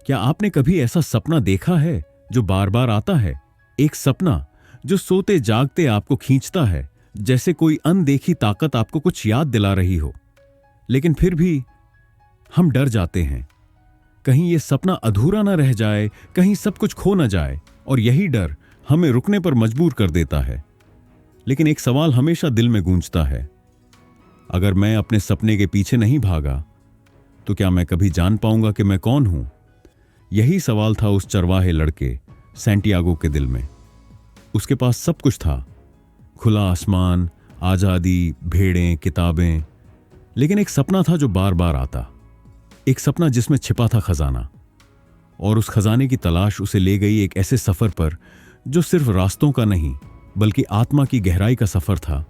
क्या आपने कभी ऐसा सपना देखा है जो बार बार आता है? एक सपना जो सोते जागते आपको खींचता है, जैसे कोई अनदेखी ताकत आपको कुछ याद दिला रही हो। लेकिन फिर भी हम डर जाते हैं, कहीं ये सपना अधूरा ना रह जाए, कहीं सब कुछ खो ना जाए, और यही डर हमें रुकने पर मजबूर कर देता है। लेकिन एक सवाल हमेशा दिल में गूंजता है, अगर मैं अपने सपने के पीछे नहीं भागा तो क्या मैं कभी जान पाऊंगा कि मैं कौन हूं? यही सवाल था उस चरवाहे लड़के सैंटियागो के दिल में। उसके पास सब कुछ था, खुला आसमान, आजादी, भेड़ें, किताबें, लेकिन एक सपना था जो बार बार आता। एक सपना जिसमें छिपा था खजाना, और उस खजाने की तलाश उसे ले गई एक ऐसे सफर पर जो सिर्फ रास्तों का नहीं बल्कि आत्मा की गहराई का सफर था।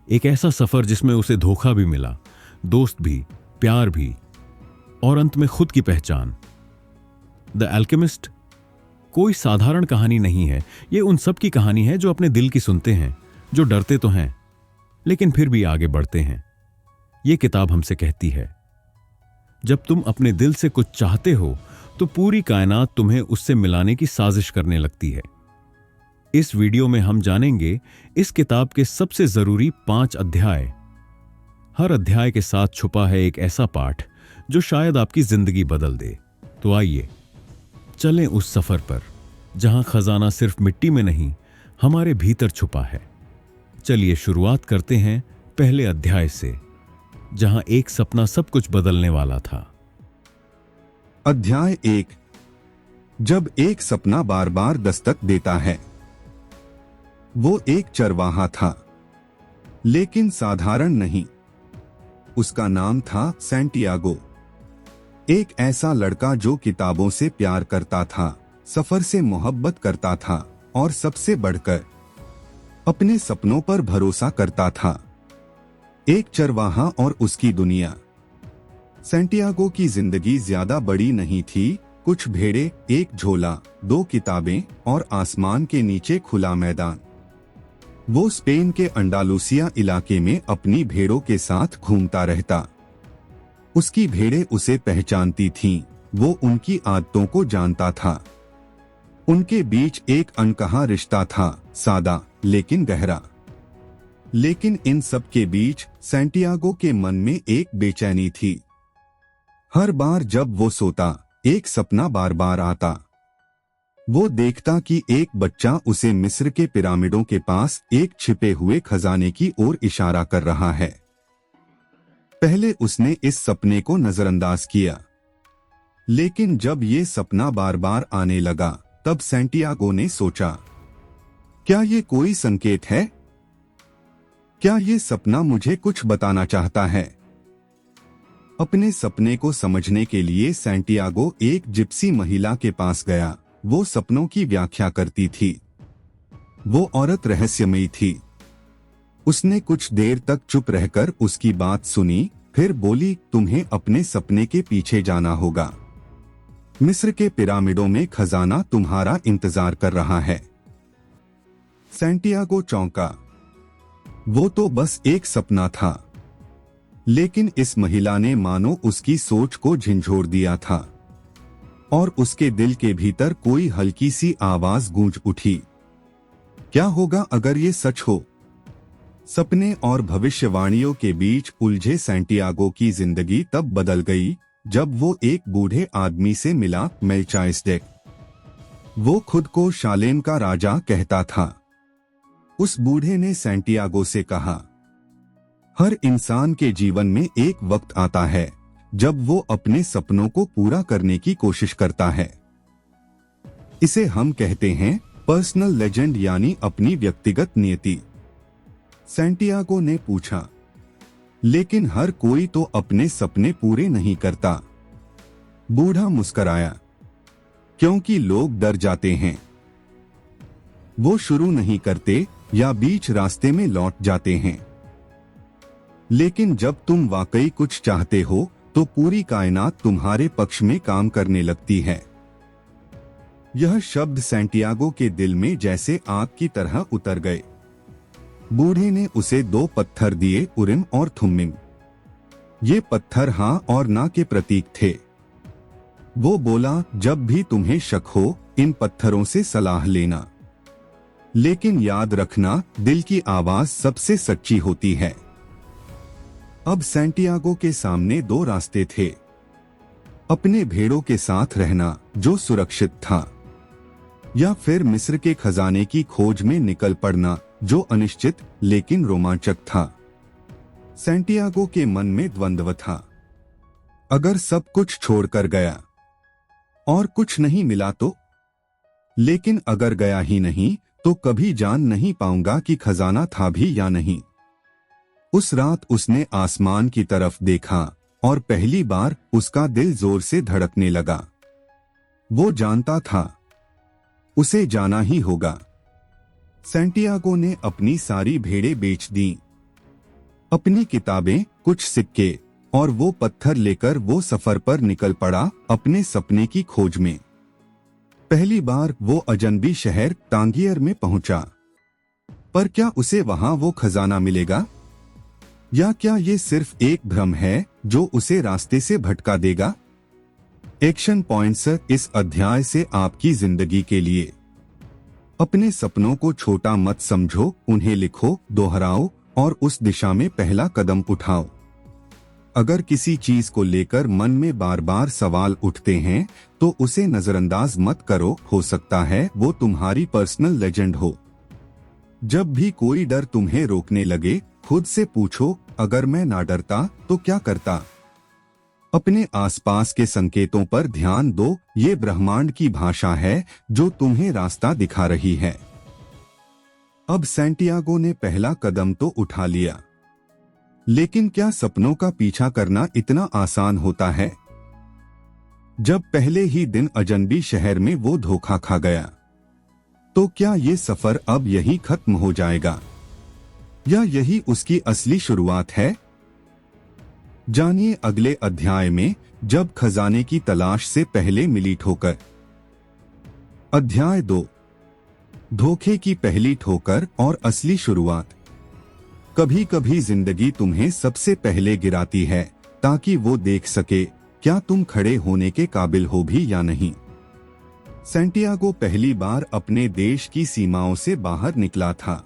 एक ऐसा सफर जिसमें उसे धोखा भी मिला, दोस्त भी, प्यार भी, और अंत में खुद की पहचान। द अल्केमिस्ट कोई साधारण कहानी नहीं है, यह उन सब की कहानी है जो अपने दिल की सुनते हैं, जो डरते तो हैं लेकिन फिर भी आगे बढ़ते हैं। यह किताब हमसे कहती है, जब तुम अपने दिल से कुछ चाहते हो तो पूरी कायनात तुम्हें उससे मिलाने की साजिश करने लगती है। इस वीडियो में हम जानेंगे इस किताब के सबसे जरूरी 5 अध्याय। हर अध्याय के साथ छुपा है एक ऐसा पाठ जो शायद आपकी जिंदगी बदल दे। तो आइए चलें उस सफर पर जहां खजाना सिर्फ मिट्टी में नहीं, हमारे भीतर छुपा है। चलिए शुरुआत करते हैं पहले अध्याय से, जहां एक सपना सब कुछ बदलने वाला था। अध्याय 1। जब एक सपना बार बार दस्तक देता है। वो एक चरवाहा था, लेकिन साधारण नहीं। उसका नाम था सैंटियागो। एक ऐसा लड़का जो किताबों से प्यार करता था, सफर से मोहब्बत करता था, और सबसे बढ़कर अपने सपनों पर भरोसा करता था। एक चरवाहा और उसकी दुनिया। सैंटियागो की जिंदगी ज्यादा बड़ी नहीं थी। कुछ भेड़े, एक झोला, 2 किताबें और आसमान के नीचे खुला मैदान। वो स्पेन के अंडालुसिया इलाके में अपनी भेड़ों के साथ घूमता रहता। उसकी भेड़ें उसे पहचानती थीं, वो उनकी आदतों को जानता था। उनके बीच एक अनकहा रिश्ता था, सादा लेकिन गहरा। लेकिन इन सब के बीच सैंटियागो के मन में एक बेचैनी थी। हर बार जब वो सोता, एक सपना बार बार आता। वो देखता कि एक बच्चा उसे मिस्र के पिरामिडों के पास एक छिपे हुए खजाने की ओर इशारा कर रहा है। पहले उसने इस सपने को नजरअंदाज किया, लेकिन जब ये सपना बार बार आने लगा, तब सैंटियागो ने सोचा, क्या ये कोई संकेत है? क्या ये सपना मुझे कुछ बताना चाहता है? अपने सपने को समझने के लिए सैंटियागो एक जिप्सी महिला के पास गया। वो सपनों की व्याख्या करती थी। वो औरत रहस्यमयी थी। उसने कुछ देर तक चुप रहकर उसकी बात सुनी, फिर बोली, तुम्हें अपने सपने के पीछे जाना होगा। मिस्र के पिरामिडों में खजाना तुम्हारा इंतजार कर रहा है। सैंटियागो चौंका। वो तो बस एक सपना था, लेकिन इस महिला ने मानो उसकी सोच को झिंझोर दिया था, और उसके दिल के भीतर कोई हल्की सी आवाज गूंज उठी। क्या होगा अगर ये सच हो? सपने और भविष्यवाणियों के बीच उलझे सैंटियागो की जिंदगी तब बदल गई जब वो एक बूढ़े आदमी से मिला, मेल्चाइसेडेक। वो खुद को शालेम का राजा कहता था। उस बूढ़े ने सैंटियागो से कहा, हर इंसान के जीवन में एक वक्त आता है जब वो अपने सपनों को पूरा करने की कोशिश करता है। इसे हम कहते हैं पर्सनल लेजेंड, यानी अपनी व्यक्तिगत नियति। सैंटियागो ने पूछा, लेकिन हर कोई तो अपने सपने पूरे नहीं करता। बूढ़ा मुस्कराया, क्योंकि लोग डर जाते हैं। वो शुरू नहीं करते या बीच रास्ते में लौट जाते हैं। लेकिन जब तुम वाकई कुछ चाहते हो तो पूरी कायनात तुम्हारे पक्ष में काम करने लगती है। यह शब्द सैंटियागो के दिल में जैसे आग की तरह उतर गए। बूढ़े ने उसे 2 पत्थर दिए, उरिम और थुम्मिम। ये पत्थर हाँ और ना के प्रतीक थे। वो बोला, जब भी तुम्हें शक हो इन पत्थरों से सलाह लेना, लेकिन याद रखना दिल की आवाज सबसे सच्ची होती है। अब सैंटियागो के सामने दो रास्ते थे, अपने भेड़ों के साथ रहना जो सुरक्षित था, या फिर मिस्र के खजाने की खोज में निकल पड़ना जो अनिश्चित लेकिन रोमांचक था। सैंटियागो के मन में द्वंद्व था। अगर सब कुछ छोड़कर गया और कुछ नहीं मिला तो, लेकिन अगर गया ही नहीं तो कभी जान नहीं पाऊंगा कि खजाना था भी या नहीं। उस रात उसने आसमान की तरफ देखा और पहली बार उसका दिल जोर से धड़कने लगा। वो जानता था उसे जाना ही होगा। सैंटियागो ने अपनी सारी भेड़ें बेच दी, अपनी किताबें, कुछ सिक्के और वो पत्थर लेकर वो सफर पर निकल पड़ा अपने सपने की खोज में। पहली बार वो अजनबी शहर तांगियर में पहुंचा, पर क्या उसे वहां वो खजाना मिलेगा, या क्या ये सिर्फ एक भ्रम है जो उसे रास्ते से भटका देगा? एक्शन पॉइंट्स इस अध्याय से आपकी जिंदगी के लिए। अपने सपनों को छोटा मत समझो, उन्हें लिखो, दोहराओ और उस दिशा में पहला कदम उठाओ। अगर किसी चीज को लेकर मन में बार बार सवाल उठते हैं तो उसे नजरअंदाज मत करो, हो सकता है वो तुम्हारी पर्सनल लेजेंड हो। जब भी कोई डर तुम्हें रोकने लगे, खुद से पूछो, अगर मैं ना डरता तो क्या करता? अपने आसपास के संकेतों पर ध्यान दो, ये ब्रह्मांड की भाषा है जो तुम्हें रास्ता दिखा रही है। अब सैंटियागो ने पहला कदम तो उठा लिया, लेकिन क्या सपनों का पीछा करना इतना आसान होता है? जब पहले ही दिन अजनबी शहर में वो धोखा खा गया, तो क्या ये सफर अब यही खत्म हो जाएगा, या यही उसकी असली शुरुआत है? जानिए अगले अध्याय में, जब खजाने की तलाश से पहले मिली ठोकर। अध्याय 2, धोखे की पहली ठोकर और असली शुरुआत। कभी कभी जिंदगी तुम्हें सबसे पहले गिराती है ताकि वो देख सके क्या तुम खड़े होने के काबिल हो भी या नहीं। सैंटियागो पहली बार अपने देश की सीमाओं से बाहर निकला था।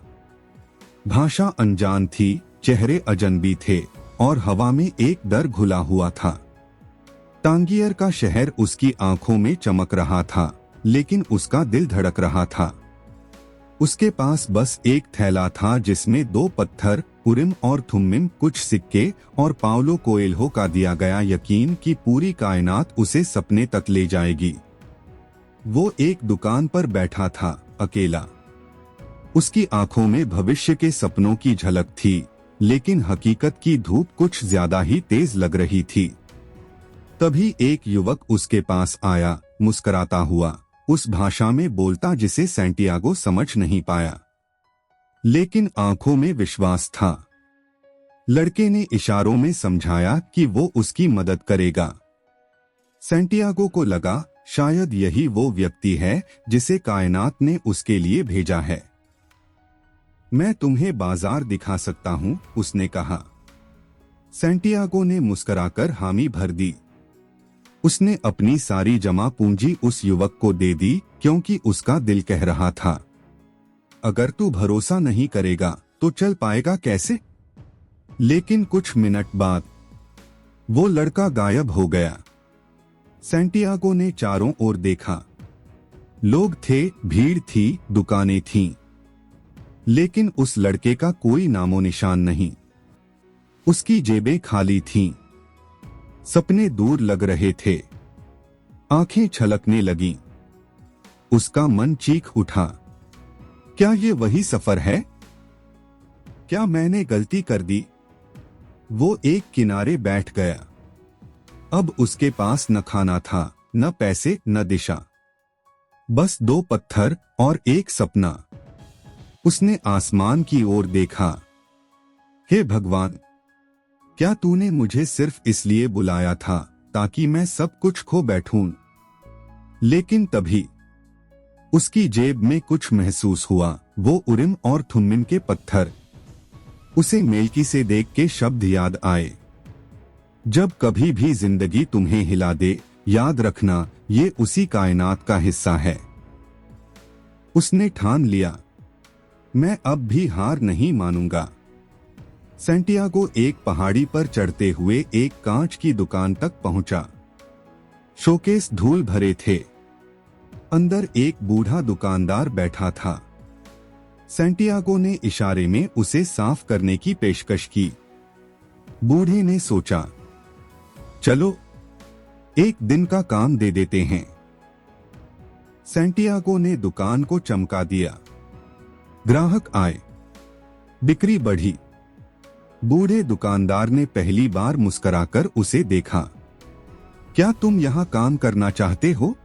भाषा अनजान थी, चेहरे अजनबी थे और हवा में एक डर घुला हुआ था। तांगियर का शहर उसकी आंखों में चमक रहा था, लेकिन उसका दिल धड़क रहा था। उसके पास बस एक थैला था जिसमें 2 पत्थर, उरिम और थुम्मिम, कुछ सिक्के और पाउलो कोएल्हो का दिया गया यकीन कि पूरी कायनात उसे सपने तक ले जाएगी। वो एक दुकान पर बैठा था, अकेला। उसकी आंखों में भविष्य के सपनों की झलक थी, लेकिन हकीकत की धूप कुछ ज्यादा ही तेज लग रही थी। तभी एक युवक उसके पास आया, मुस्कुराता हुआ, उस भाषा में बोलता जिसे सैंटियागो समझ नहीं पाया, लेकिन आंखों में विश्वास था। लड़के ने इशारों में समझाया कि वो उसकी मदद करेगा। सैंटियागो को लगा शायद यही वो व्यक्ति है जिसे कायनात ने उसके लिए भेजा है। मैं तुम्हें बाजार दिखा सकता हूं, उसने कहा। सैंटियागो ने मुस्कुराकर हामी भर दी। उसने अपनी सारी जमा पूंजी उस युवक को दे दी क्योंकि उसका दिल कह रहा था, अगर तू भरोसा नहीं करेगा तो चल पाएगा कैसे? लेकिन कुछ मिनट बाद वो लड़का गायब हो गया। सैंटियागो ने चारों ओर देखा। लोग थे, भीड़ थी, दुकानें थीं, लेकिन उस लड़के का कोई नामो निशान नहीं। उसकी जेबें खाली थीं, सपने दूर लग रहे थे, आंखें छलकने लगीं। उसका मन चीख उठा, क्या ये वही सफर है? क्या मैंने गलती कर दी? वो एक किनारे बैठ गया। अब उसके पास न खाना था, न पैसे, न दिशा, बस 2 पत्थर और एक सपना। उसने आसमान की ओर देखा। हे भगवान, क्या तूने मुझे सिर्फ इसलिए बुलाया था ताकि मैं सब कुछ खो बैठूं? लेकिन तभी उसकी जेब में कुछ महसूस हुआ, वो उरिम और थुम्मिम के पत्थर। उसे मेल्किसेदेक के शब्द याद आए, जब कभी भी जिंदगी तुम्हें हिला दे याद रखना, ये उसी कायनात का हिस्सा है। उसने ठान लिया, मैं अब भी हार नहीं मानूंगा। सैंटियागो एक पहाड़ी पर चढ़ते हुए एक कांच की दुकान तक पहुंचा। शोकेस धूल भरे थे। अंदर एक बूढ़ा दुकानदार बैठा था। सैंटियागो ने इशारे में उसे साफ करने की पेशकश की। बूढ़े ने सोचा, चलो एक दिन का काम दे देते हैं। सैंटियागो ने दुकान को चमका दिया। ग्राहक आए, बिक्री बढ़ी। बूढ़े दुकानदार ने पहली बार मुस्कुराकर उसे देखा। क्या तुम यहां काम करना चाहते हो?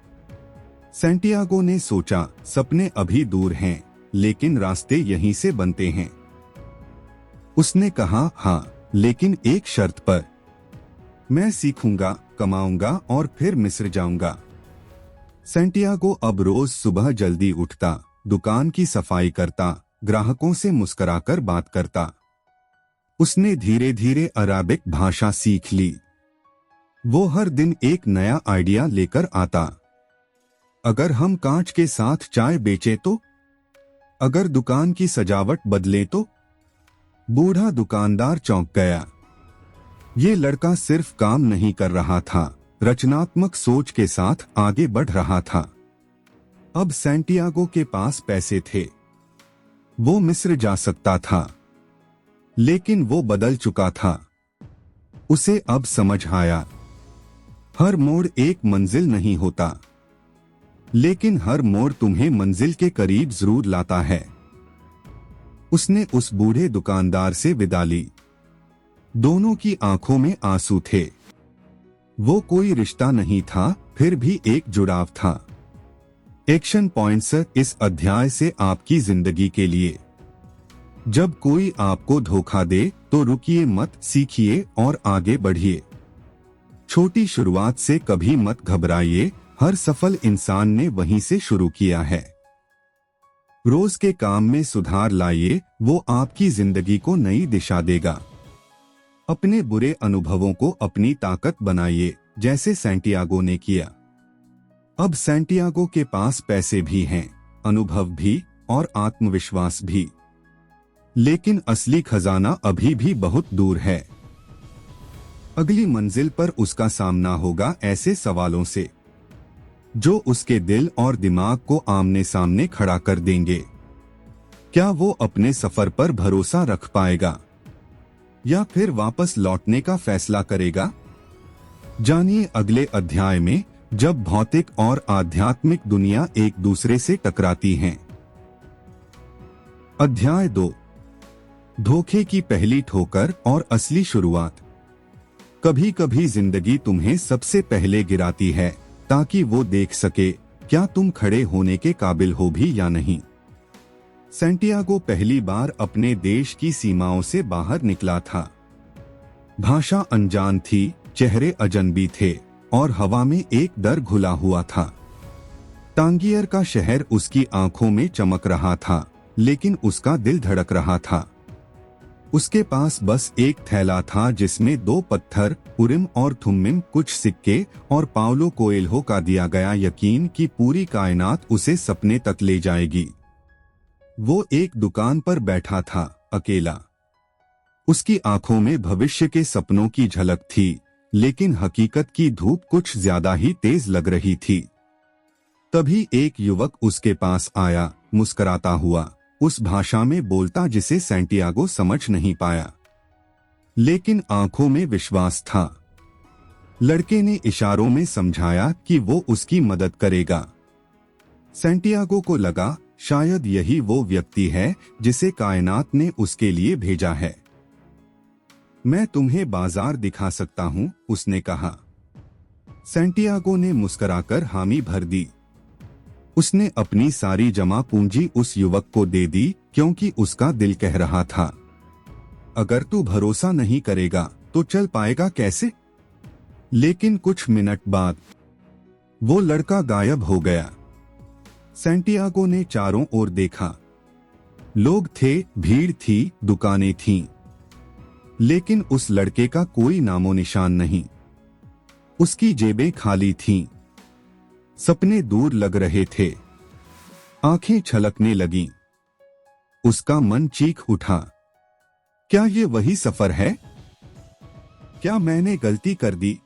सैंटियागो ने सोचा, सपने अभी दूर हैं, लेकिन रास्ते यहीं से बनते हैं। उसने कहा, हाँ, लेकिन एक शर्त पर। मैं सीखूंगा, कमाऊंगा और फिर मिस्र जाऊंगा। सैंटियागो अब रोज सुबह जल्दी उठता, दुकान की सफाई करता, ग्राहकों से मुस्कुराकर बात करता। उसने धीरे धीरे अराबिक भाषा सीख ली। वो हर दिन एक नया आइडिया लेकर आता। अगर हम कांच के साथ चाय बेचें तो? अगर दुकान की सजावट बदले तो? बूढ़ा दुकानदार चौंक गया। ये लड़का सिर्फ काम नहीं कर रहा था, रचनात्मक सोच के साथ आगे बढ़ रहा था। अब सैंटियागो के पास पैसे थे। वो मिस्र जा सकता था, लेकिन वो बदल चुका था। उसे अब समझ आया, हर मोड़ एक मंजिल नहीं होता, लेकिन हर मोड़ तुम्हें मंजिल के करीब जरूर लाता है। उसने उस बूढ़े दुकानदार से विदा ली। दोनों की आंखों में आंसू थे। वो कोई रिश्ता नहीं था, फिर भी एक जुड़ाव था। एक्शन पॉइंट्स इस अध्याय से आपकी जिंदगी के लिए। जब कोई आपको धोखा दे तो रुकिए मत, सीखिए और आगे बढ़िए। छोटी शुरुआत से कभी मत घबराइए, हर सफल इंसान ने वहीं से शुरू किया है। रोज के काम में सुधार लाइए, वो आपकी जिंदगी को नई दिशा देगा। अपने बुरे अनुभवों को अपनी ताकत बनाइए, जैसे सैंटियागो ने किया। अब सैंटियागो के पास पैसे भी हैं, अनुभव भी और आत्मविश्वास भी, लेकिन असली खजाना अभी भी बहुत दूर है। अगली मंजिल पर उसका सामना होगा ऐसे सवालों से जो उसके दिल और दिमाग को आमने सामने खड़ा कर देंगे। क्या वो अपने सफर पर भरोसा रख पाएगा या फिर वापस लौटने का फैसला करेगा? जानिए अगले अध्याय में, जब भौतिक और आध्यात्मिक दुनिया एक दूसरे से टकराती हैं। अध्याय 2, धोखे की पहली ठोकर और असली शुरुआत। कभी कभी जिंदगी तुम्हें सबसे पहले गिराती है ताकि वो देख सके क्या तुम खड़े होने के काबिल हो भी या नहीं। सैंटियागो पहली बार अपने देश की सीमाओं से बाहर निकला था। भाषा अनजान थी, चेहरे अजनबी थे और हवा में एक डर घुला हुआ था। टांगियर का शहर उसकी आंखों में चमक रहा था, लेकिन उसका दिल धड़क रहा था। उसके पास बस एक थैला था जिसमें 2 पत्थर, उरिम और थुम्मिम, कुछ सिक्के और पाउलो कोएल्हो का दिया गया यकीन कि पूरी कायनात उसे सपने तक ले जाएगी। वो एक दुकान पर बैठा था, अकेला। उसकी आंखों में भविष्य के सपनों की झलक थी, लेकिन हकीकत की धूप कुछ ज्यादा ही तेज लग रही थी। तभी एक युवक उसके पास आया, मुस्कुराता हुआ, उस भाषा में बोलता जिसे सैंटियागो समझ नहीं पाया, लेकिन आंखों में विश्वास था। लड़के ने इशारों में समझाया कि वो उसकी मदद करेगा। सैंटियागो को लगा शायद यही वो व्यक्ति है जिसे कायनात ने उसके लिए भेजा है। मैं तुम्हें बाजार दिखा सकता हूं, उसने कहा। सैंटियागो ने मुस्कुराकर हामी भर दी। उसने अपनी सारी जमा पूंजी उस युवक को दे दी क्योंकि उसका दिल कह रहा था, अगर तू भरोसा नहीं करेगा तो चल पाएगा कैसे? लेकिन कुछ मिनट बाद वो लड़का गायब हो गया। सैंटियागो ने चारों ओर देखा। लोग थे, भीड़ थी, दुकानें थीं, लेकिन उस लड़के का कोई नामो निशान नहीं। उसकी जेबें खाली थीं। सपने दूर लग रहे थे। आंखें छलकने लगीं। उसका मन चीख उठा। क्या ये वही सफर है? क्या मैंने गलती कर दी?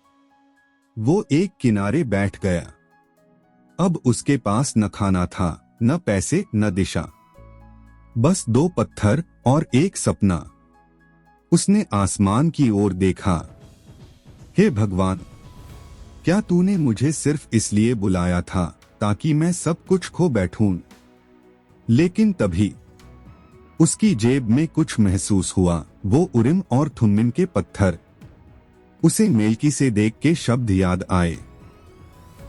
वो एक किनारे बैठ गया। अब उसके पास न खाना था, न पैसे, न दिशा। बस 2 पत्थर और एक सपना। उसने आसमान की ओर देखा। हे भगवान, क्या तूने मुझे सिर्फ इसलिए बुलाया था ताकि मैं सब कुछ खो बैठूं? लेकिन तभी उसकी जेब में कुछ महसूस हुआ। वो उरिम और थुम्मिम के पत्थर। उसे मेल्की से देख के शब्द याद आए।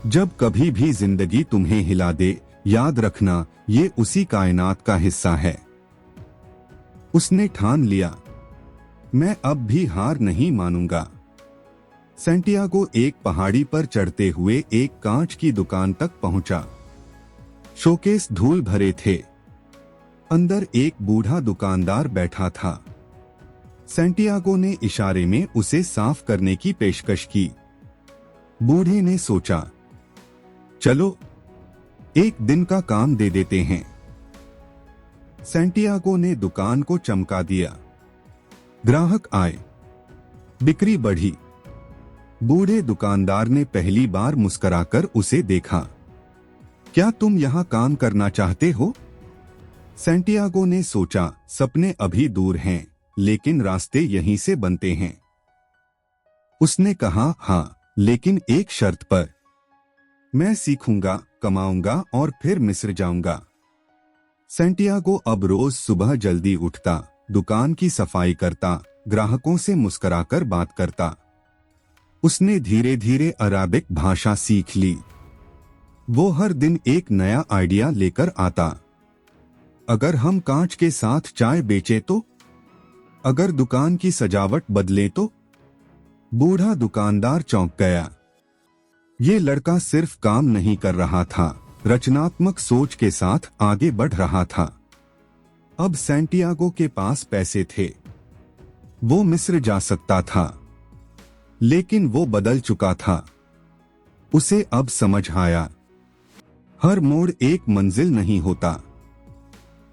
जब कभी भी जिंदगी तुम्हें हिला दे, याद रखना ये उसी कायनात का हिस्सा है। उसने ठान लिया, मैं अब भी हार नहीं मानूंगा। सैंटियागो एक पहाड़ी पर चढ़ते हुए एक कांच की दुकान तक पहुंचा। शोकेस धूल भरे थे। अंदर एक बूढ़ा दुकानदार बैठा था। सैंटियागो ने इशारे में उसे साफ करने की पेशकश की। बूढ़े ने सोचा, चलो एक दिन का काम दे देते हैं। सैंटियागो ने दुकान को चमका दिया। ग्राहक आए, बिक्री बढ़ी। बूढ़े दुकानदार ने पहली बार मुस्कुराकर उसे देखा। क्या तुम यहां काम करना चाहते हो? सैंटियागो ने सोचा, सपने अभी दूर हैं, लेकिन रास्ते यहीं से बनते हैं। उसने कहा, हाँ, लेकिन एक शर्त पर। मैं सीखूंगा, कमाऊंगा और फिर मिस्र जाऊंगा। सैंटियागो अब रोज सुबह जल्दी उठता, दुकान की सफाई करता, ग्राहकों से मुस्कुराकर बात करता। उसने धीरे धीरे अराबिक भाषा सीख ली। वो हर दिन एक नया आइडिया लेकर आता। अगर हम कांच के साथ चाय बेचे तो? अगर दुकान की सजावट बदले तो? बूढ़ा दुकानदार चौंक गया। ये लड़का सिर्फ काम नहीं कर रहा था, रचनात्मक सोच के साथ आगे बढ़ रहा था। अब सैंटियागो के पास पैसे थे। वो मिस्र जा सकता था, लेकिन वो बदल चुका था। उसे अब समझ आया, हर मोड़ एक मंजिल नहीं होता,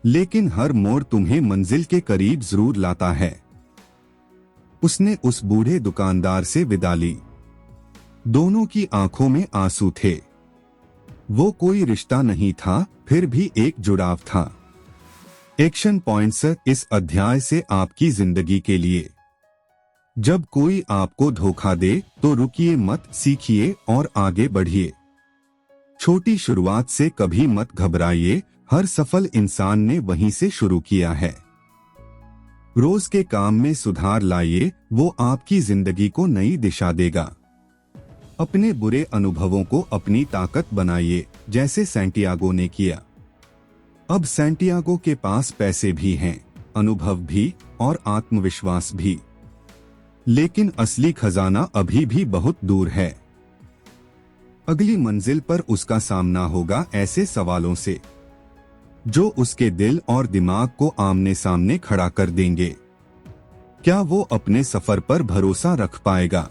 लेकिन हर मोड़ तुम्हें मंजिल के करीब जरूर लाता है। उसने उस बूढ़े दुकानदार से विदा ली। दोनों की आंखों में आंसू थे। वो कोई रिश्ता नहीं था, फिर भी एक जुड़ाव था। एक्शन पॉइंट्स इस अध्याय से आपकी जिंदगी के लिए। जब कोई आपको धोखा दे तो रुकिए मत, सीखिए और आगे बढ़िए। छोटी शुरुआत से कभी मत घबराइए, हर सफल इंसान ने वहीं से शुरू किया है। रोज के काम में सुधार लाइए, वो आपकी जिंदगी को नई दिशा देगा। अपने बुरे अनुभवों को अपनी ताकत बनाइए, जैसे सैंटियागो ने किया। अब सैंटियागो के पास पैसे भी हैं, अनुभव भी और आत्मविश्वास भी, लेकिन असली खजाना अभी भी बहुत दूर है। अगली मंजिल पर उसका सामना होगा ऐसे सवालों से जो उसके दिल और दिमाग को आमने सामने खड़ा कर देंगे। क्या वो अपने सफर पर भरोसा रख पाएगा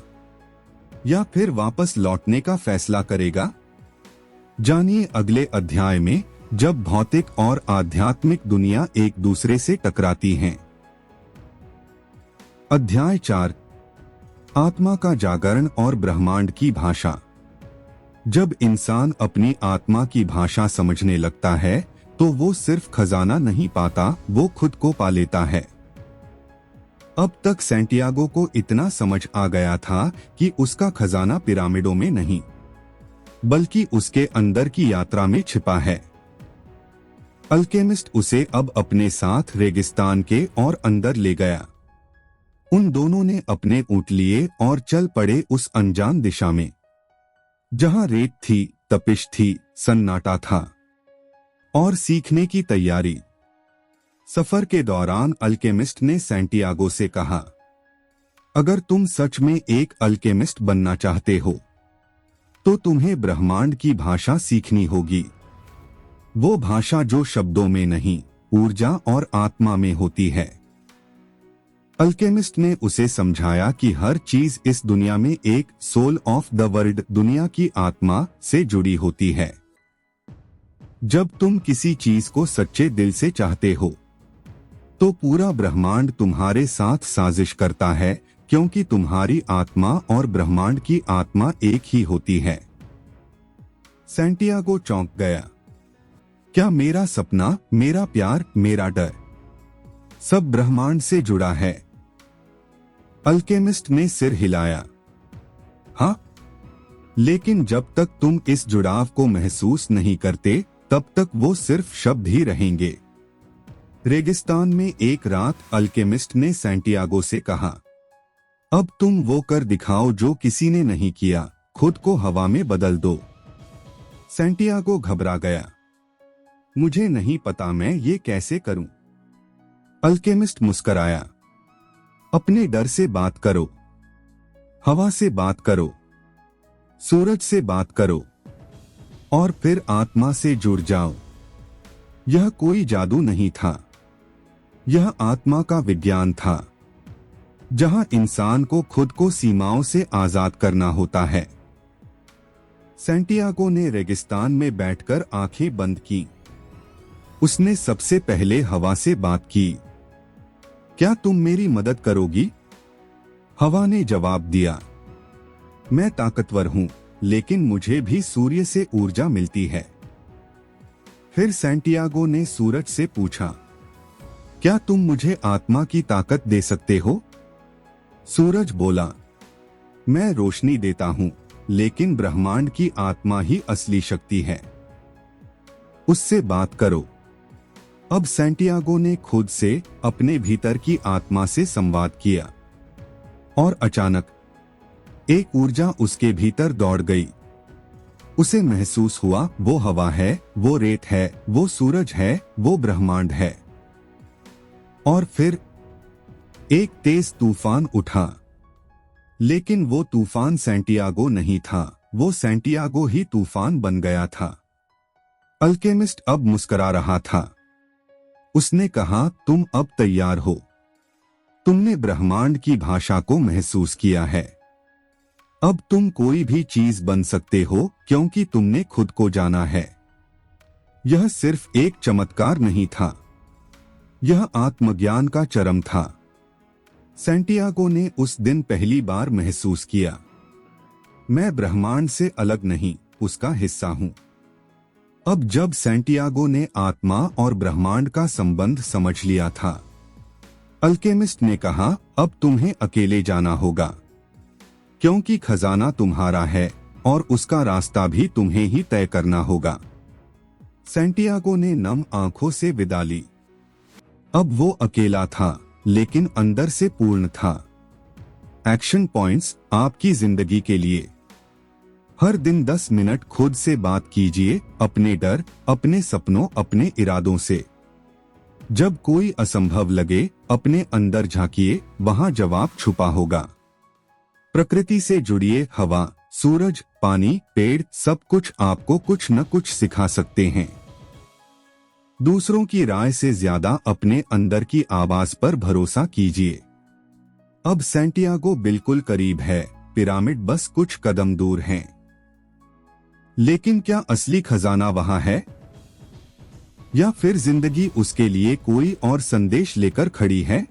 या फिर वापस लौटने का फैसला करेगा? जानिए अगले अध्याय में, जब भौतिक और आध्यात्मिक दुनिया एक दूसरे से टकराती हैं। अध्याय 4, आत्मा का जागरण और ब्रह्मांड की भाषा। जब इंसान अपनी आत्मा की भाषा समझने लगता है तो वो सिर्फ खजाना नहीं पाता, वो खुद को पा लेता है। अब तक सैंटियागो को इतना समझ आ गया था कि उसका खजाना पिरामिडों में नहीं, बल्कि उसके अंदर की यात्रा में छिपा है। अल्केमिस्ट उसे अब अपने साथ रेगिस्तान के और अंदर ले गया। उन दोनों ने अपने ऊंट लिए और चल पड़े उस अनजान दिशा में, जहां रेत थी, तपिश थी, सन्नाटा था और सीखने की तैयारी। सफर के दौरान अल्केमिस्ट ने सैंटियागो से कहा, अगर तुम सच में एक अल्केमिस्ट बनना चाहते हो तो तुम्हें ब्रह्मांड की भाषा सीखनी होगी। वो भाषा जो शब्दों में नहीं, ऊर्जा और आत्मा में होती है। अल्केमिस्ट ने उसे समझाया कि हर चीज इस दुनिया में एक सोल ऑफ द वर्ल्ड, दुनिया की आत्मा से जुड़ी होती है। जब तुम किसी चीज को सच्चे दिल से चाहते हो तो पूरा ब्रह्मांड तुम्हारे साथ साजिश करता है, क्योंकि तुम्हारी आत्मा और ब्रह्मांड की आत्मा एक ही होती है। सैंटियागो चौंक गया। क्या मेरा सपना, मेरा प्यार, मेरा डर सब ब्रह्मांड से जुड़ा है? अल्केमिस्ट ने सिर हिलाया। हाँ, लेकिन जब तक तुम इस जुड़ाव को महसूस नहीं करते तब तक वो सिर्फ शब्द ही रहेंगे। रेगिस्तान में एक रात अल्केमिस्ट ने सैंटियागो से कहा, अब तुम वो कर दिखाओ जो किसी ने नहीं किया, खुद को हवा में बदल दो। सैंटियागो घबरा गया। मुझे नहीं पता मैं ये कैसे करूं। अल्केमिस्ट मुस्कराया। अपने डर से बात करो, हवा से बात करो, सूरज से बात करो और फिर आत्मा से जुड़ जाओ। यह कोई जादू नहीं था, यह आत्मा का विज्ञान था, जहां इंसान को खुद को सीमाओं से आजाद करना होता है। सैंटियागो ने रेगिस्तान में बैठकर आंखें बंद की। उसने सबसे पहले हवा से बात की। क्या तुम मेरी मदद करोगी? हवा ने जवाब दिया, मैं ताकतवर हूं, लेकिन मुझे भी सूर्य से ऊर्जा मिलती है। फिर सैंटियागो ने सूरज से पूछा, क्या तुम मुझे आत्मा की ताकत दे सकते हो? सूरज बोला, मैं रोशनी देता हूं, लेकिन ब्रह्मांड की आत्मा ही असली शक्ति है, उससे बात करो। अब सैंटियागो ने खुद से, अपने भीतर की आत्मा से संवाद किया और अचानक एक ऊर्जा उसके भीतर दौड़ गई। उसे महसूस हुआ वो हवा है, वो रेत है, वो सूरज है, वो ब्रह्मांड है। और फिर एक तेज तूफान उठा, लेकिन वो तूफान सैंटियागो नहीं था, वो सैंटियागो ही तूफान बन गया था। अल्केमिस्ट अब मुस्कुरा रहा था। उसने कहा, तुम अब तैयार हो। तुमने ब्रह्मांड की भाषा को महसूस किया है। अब तुम कोई भी चीज बन सकते हो, क्योंकि तुमने खुद को जाना है। यह सिर्फ एक चमत्कार नहीं था, यह आत्मज्ञान का चरम था। सैंटियागो ने उस दिन पहली बार महसूस किया, मैं ब्रह्मांड से अलग नहीं, उसका हिस्सा हूं। अब जब सैंटियागो ने आत्मा और ब्रह्मांड का संबंध समझ लिया था, अल्केमिस्ट ने कहा, अब तुम्हें अकेले जाना होगा, क्योंकि खजाना तुम्हारा है और उसका रास्ता भी तुम्हें ही तय करना होगा। सैंटियागो ने नम आंखों से विदा ली। अब वो अकेला था, लेकिन अंदर से पूर्ण था। एक्शन पॉइंट्स आपकी जिंदगी के लिए। हर दिन 10 मिनट खुद से बात कीजिए, अपने डर, अपने सपनों, अपने इरादों से। जब कोई असंभव लगे, अपने अंदर झांकिए, वहां जवाब छुपा होगा। प्रकृति से जुड़िए, हवा, सूरज, पानी, पेड़, सब कुछ आपको कुछ न कुछ सिखा सकते हैं। दूसरों की राय से ज्यादा अपने अंदर की आवाज पर भरोसा कीजिए। अब सैंटियागो बिल्कुल करीब है, पिरामिड बस कुछ कदम दूर हैं। लेकिन क्या असली खजाना वहां है, या फिर जिंदगी उसके लिए कोई और संदेश लेकर खड़ी है?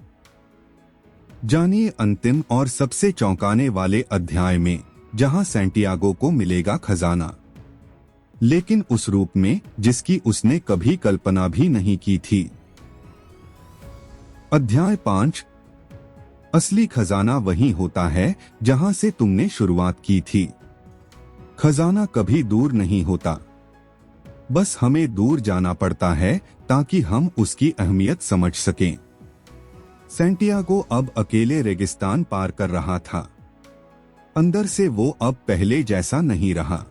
जानिए अंतिम और सबसे चौंकाने वाले अध्याय में, जहां सैंटियागो को मिलेगा खजाना, लेकिन उस रूप में जिसकी उसने कभी कल्पना भी नहीं की थी। अध्याय 5। असली खजाना वही होता है जहां से तुमने शुरुआत की थी। खजाना कभी दूर नहीं होता, बस हमें दूर जाना पड़ता है ताकि हम उसकी अहमियत समझ सकें। सैंटियागो अब अकेले रेगिस्तान पार कर रहा था। अंदर से वो अब पहले जैसा नहीं रहा।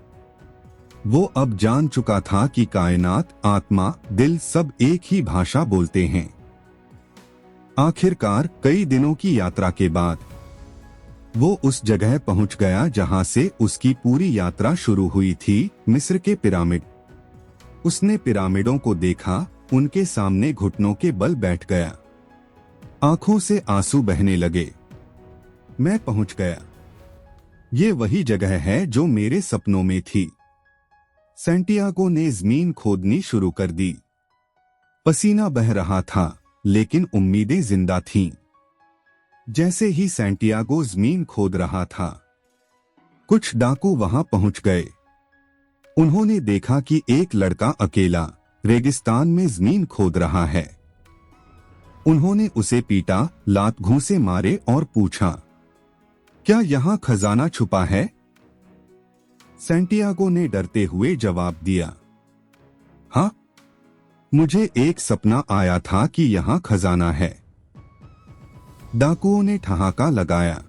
वो अब जान चुका था कि कायनात, आत्मा, दिल सब एक ही भाषा बोलते हैं। आखिरकार कई दिनों की यात्रा के बाद वो उस जगह पहुंच गया जहां से उसकी पूरी यात्रा शुरू हुई थी, मिस्र के पिरामिड। उसने पिरामिडों को देखा, उनके सामने घुटनों के बल बैठ गया। आंखों से आंसू बहने लगे। मैं पहुंच गया। ये वही जगह है जो मेरे सपनों में थी। सैंटियागो ने जमीन खोदनी शुरू कर दी। पसीना बह रहा था, लेकिन उम्मीदें जिंदा थीं। जैसे ही सैंटियागो जमीन खोद रहा था, कुछ डाकू वहां पहुंच गए। उन्होंने देखा कि एक लड़का अकेला रेगिस्तान में जमीन खोद रहा है। उन्होंने उसे पीटा, लात घूंसे मारे और पूछा, क्या यहां खजाना छुपा है? सैंटियागो ने डरते हुए जवाब दिया, हाँ, मुझे एक सपना आया था कि यहां खजाना है। डाकुओं ने ठहाका लगाया।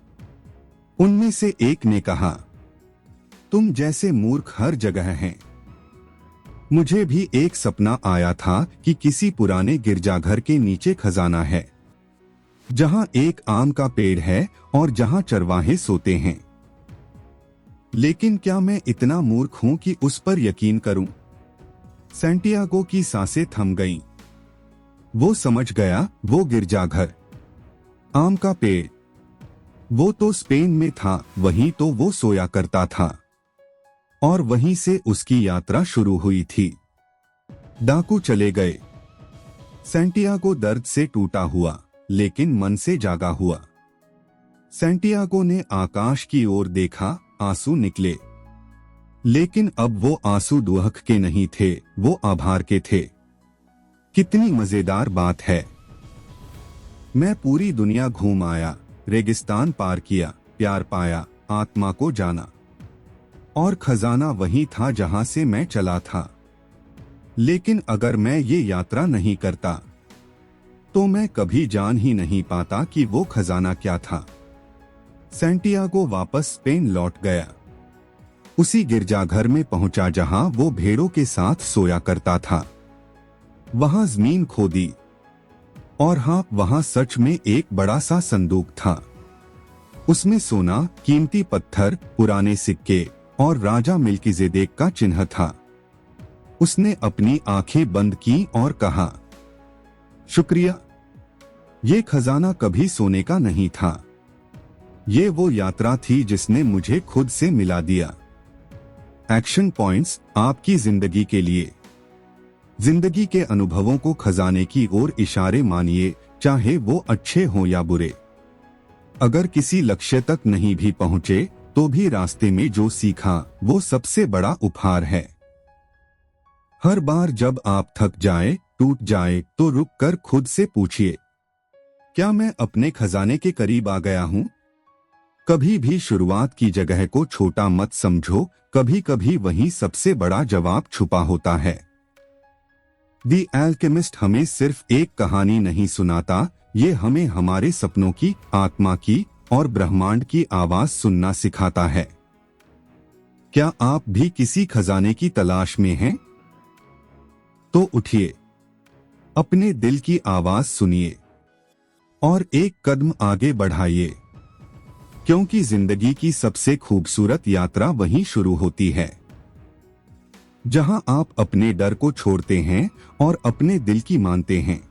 उनमें से एक ने कहा, तुम जैसे मूर्ख हर जगह हैं। मुझे भी एक सपना आया था कि किसी पुराने गिरजाघर के नीचे खजाना है, जहां एक आम का पेड़ है और जहां चरवाहे सोते हैं। लेकिन क्या मैं इतना मूर्ख हूं कि उस पर यकीन करूं? सैंटियागो की सांसें थम गईं। वो समझ गया, वो गिरजाघर, आम का पेड़, वो तो स्पेन में था, वहीं तो वो सोया करता था और वहीं से उसकी यात्रा शुरू हुई थी। डाकू चले गए। सैंटियागो दर्द से टूटा हुआ, लेकिन मन से जागा हुआ। सैंटियागो ने आकाश की ओर देखा, आंसू निकले। लेकिन अब वो आंसू दुहक के नहीं थे, वो आभार के थे। कितनी मजेदार बात है। मैं पूरी दुनिया घूम आया, रेगिस्तान पार किया, प्यार पाया, आत्मा को जाना, और खजाना वही था जहां से मैं चला था। लेकिन अगर मैं ये यात्रा नहीं करता, तो मैं कभी जान ही नहीं पाता कि वो खजाना क्या था। सैंटियागो वापस स्पेन लौट गया। उसी गिरजाघर में पहुंचा जहां वो भेड़ों के साथ सोया करता था। वहां जमीन खोदी, और हाँ, वहां सच में एक बड़ा सा संदूक था। उसमें सोना, कीमती पत्थर, पुराने सिक्के और राजा मिल्कीजेदेक का चिन्ह था। उसने अपनी आंखें बंद की और कहा, शुक्रिया। ये खजाना कभी सोने का नहीं था। ये वो यात्रा थी जिसने मुझे खुद से मिला दिया। एक्शन पॉइंट्स आपकी जिंदगी के लिए। जिंदगी के अनुभवों को खजाने की ओर इशारे मानिए, चाहे वो अच्छे हों या बुरे। अगर किसी लक्ष्य तक नहीं भी पहुंचे, तो भी रास्ते में जो सीखा, वो सबसे बड़ा उपहार है। हर बार जब आप थक जाए, टूट जाए, तो रुक कर खुद से पूछिए, क्या मैं अपने खजाने के करीब आ गया हूं? कभी भी शुरुआत की जगह को छोटा मत समझो, कभी कभी वहीं सबसे बड़ा जवाब छुपा होता है। द एल्केमिस्ट हमें सिर्फ एक कहानी नहीं सुनाता, ये हमें हमारे सपनों की, आत्मा की और ब्रह्मांड की आवाज सुनना सिखाता है। क्या आप भी किसी खजाने की तलाश में हैं? तो उठिए, अपने दिल की आवाज सुनिए और एक कदम आगे बढ़ाइए, क्योंकि जिंदगी की सबसे खूबसूरत यात्रा वहीं शुरू होती है, जहां आप अपने डर को छोड़ते हैं और अपने दिल की मानते हैं।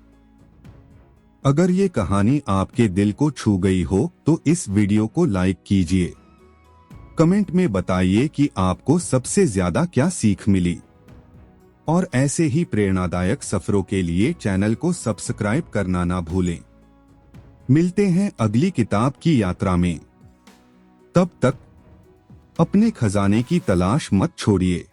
अगर ये कहानी आपके दिल को छू गई हो, तो इस वीडियो को लाइक कीजिए। कमेंट में बताइए कि आपको सबसे ज्यादा क्या सीख मिली, और ऐसे ही प्रेरणादायक सफरों के लिए चैनल को सब्सक्राइब करना ना भूलें। मिलते हैं अगली किताब की यात्रा में। तब तक अपने खजाने की तलाश मत छोड़िए।